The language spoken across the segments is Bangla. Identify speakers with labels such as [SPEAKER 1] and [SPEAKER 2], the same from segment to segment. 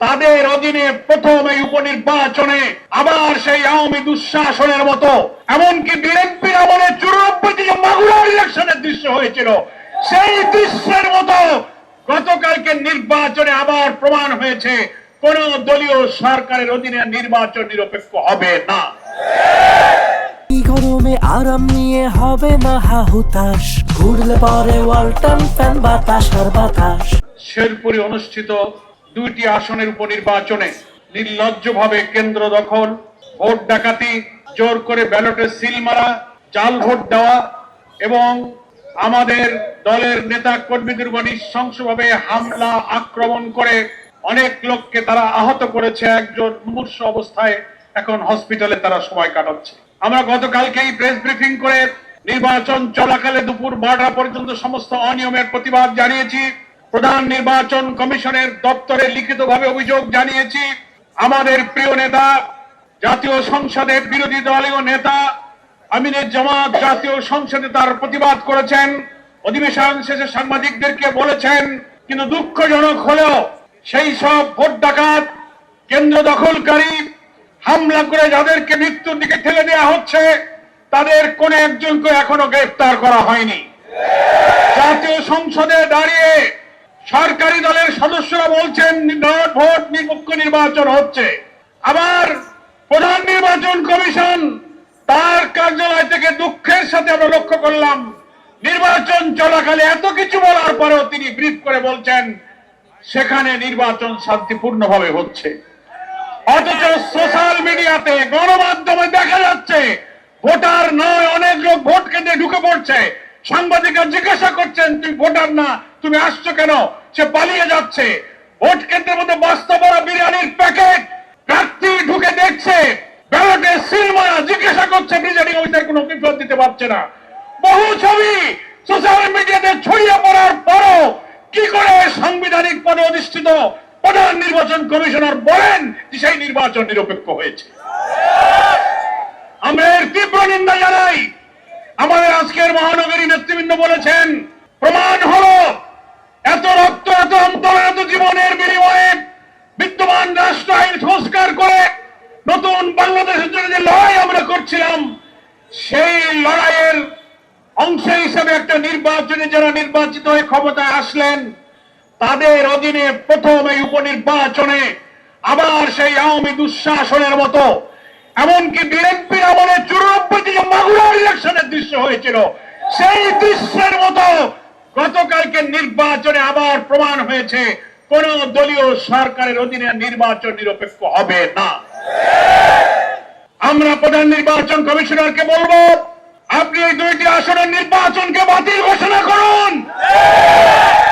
[SPEAKER 1] তাদের অধীনে প্রথম এই উপনির্বাচনে আবার সেই আওয়ামী দুঃশাসনের মতো, এমনকি বিএনপির আমলে 94 যে মাগুরার ইলেকশনের দৃশ্য হয়েছিল, সেই দৃশ্যের মতো গতকালকে নির্বাচনে আবার প্রমাণ হয়েছে কোন দলীয় সরকারের অধীনে নির্বাচন নিরপেক্ষ হবে না।
[SPEAKER 2] গরমে আরাম নিয়ে হবে না হাহুতাশ, ঘুরলে পরে ওয়ালটন ফ্যান বাতাস আর বাতাস।
[SPEAKER 1] শেরপুরে অনুষ্ঠিত 2টি আসনের উপনির্বাচনে নির্লজ্জভাবে কেন্দ্র দখল, ভোট ডাকাতি, জোর করে ব্যালটে সিল মারা, জাল ভোট দেওয়া এবং আমাদের দলের নেতা কর্মীদের উপর নৃশংসভাবে হামলা আক্রমণ করে অনেক লোককে তারা আহত করেছে। একজন মুমূর্ষু অবস্থায় এখন হসপিটালে তারা সময় কাটাচ্ছে। আমরা গতকালকেই প্রেস ব্রিফিং করে নির্বাচন চলাকালে দুপুর 12টা পর্যন্ত সমস্ত অনিয়মের প্রতিবাদ জানিয়েছি। প্রধান নির্বাচন কমিশনের দপ্তরে লিখিতভাবে অভিযোগ জানিয়েছি। আমাদের প্রিয় নেতা, জাতীয় সংসদের বিরোধী দলীয় নেতা আমিনুল জামাত জাতীয় সংসদে তার প্রতিবাদ করেছেন, অধিবেশন শেষে সাংবাদিকদেরকে বলেছেন। কিন্তু দুঃখজনক হলেও সেই সব ভোট ডাকাত, কেন্দ্র দখলকারী, হামলা করে যাদেরকে মৃত্যুর দিকে ঠেলে দেওয়া হচ্ছে, তাদের কোন একজনকে এখনো গ্রেফতার করা হয়নি। জাতীয় সংসদে দাঁড়িয়ে সরকারি দলের সদস্যরা বলছেন ভোট নিরপেক্ষ নির্বাচন হচ্ছে। আবার প্রধান নির্বাচন কমিশন তার কার্যালয় থেকে দুঃখের সাথে আমরা লক্ষ্য করলাম, নির্বাচন চলাকালে এত কিছু বলার পরেও তিনি ব্রিফ করে বলছেন সেখানে নির্বাচন শান্তিপূর্ণভাবে হচ্ছে। অথচ সোশ্যাল মিডিয়াতে, গণমাধ্যমে দেখা যাচ্ছে ভোটার নয় অনেক লোক ভোট কেন্দ্রে ঢুকে পড়ছে। সাংবাদিকরা জিজ্ঞাসা করছেন তুমি ভোটার না, তুমি আসছো কেন? সে পালিয়ে যাচ্ছে। ভোট কেন্দ্রের মধ্যে বস্তা ভরা বিরিয়ানির প্যাকেট, প্রার্থী ঢুকে দেখছে, ব্যালটে সিল মারা, জিজ্ঞাসা করছে প্রিজাইডিং অফিসার কোনো কৈফিয়ত দিতে পারছে না। বহু ছবি সোশ্যাল মিডিয়াতে ছড়িয়ে পড়ার পরও কি করে সাংবিধানিক পদে অধিষ্ঠিত প্রধান নির্বাচন কমিশনার বলেন যে সেই নির্বাচন নিরপেক্ষ হয়েছে? আমরা এর তীব্র নিন্দা জানাই। আমাদের আজকের মহানগরী নেতৃবৃন্দ বলেছেন, প্রমাণ হলো এত রক্ত, এত অন্তর, এত জীবনের বিনিময়ে বিদ্যমান রাষ্ট্র আইন সংস্কার করে নতুন বাংলাদেশের জন্য যে লড়াই আমরা করছিলাম, সেই লড়াইয়ের অংশ হিসেবে একটা নির্বাচনে যারা নির্বাচিত হয়ে ক্ষমতায় আসলেন, তাদের অধীনে প্রথম এই উপনির্বাচনে আবার সেই আওয়ামী দুঃশাসনের মতো, এমনকি বিএনপির আমলে 94 যে মাগুরার ইলেকশনের দৃশ্য হয়েছিল, সেই দৃশ্যের মতো গতকালকে নির্বাচনে আবার প্রমাণ হয়েছে কোন দলীয় সরকারের অধীনে নির্বাচন নিরপেক্ষ হবে না। আমরা প্রধান নির্বাচন কমিশনারকে বলবো, আপনি এই 2টি আসনের নির্বাচনকে বাতিল ঘোষণা করুন।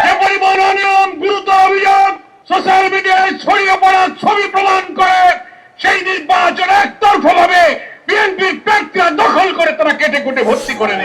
[SPEAKER 1] যে পরিমাণ অনিয়ম, গুরুতর অভিযোগ সোশ্যাল মিডিয়ায় ছড়িয়ে পড়া ছবি প্রমাণ করে সেই নির্বাচন একতরফা ভাবে বিএনপির প্রার্থীরা দখল করে তারা কেটে কুটে ভর্তি করে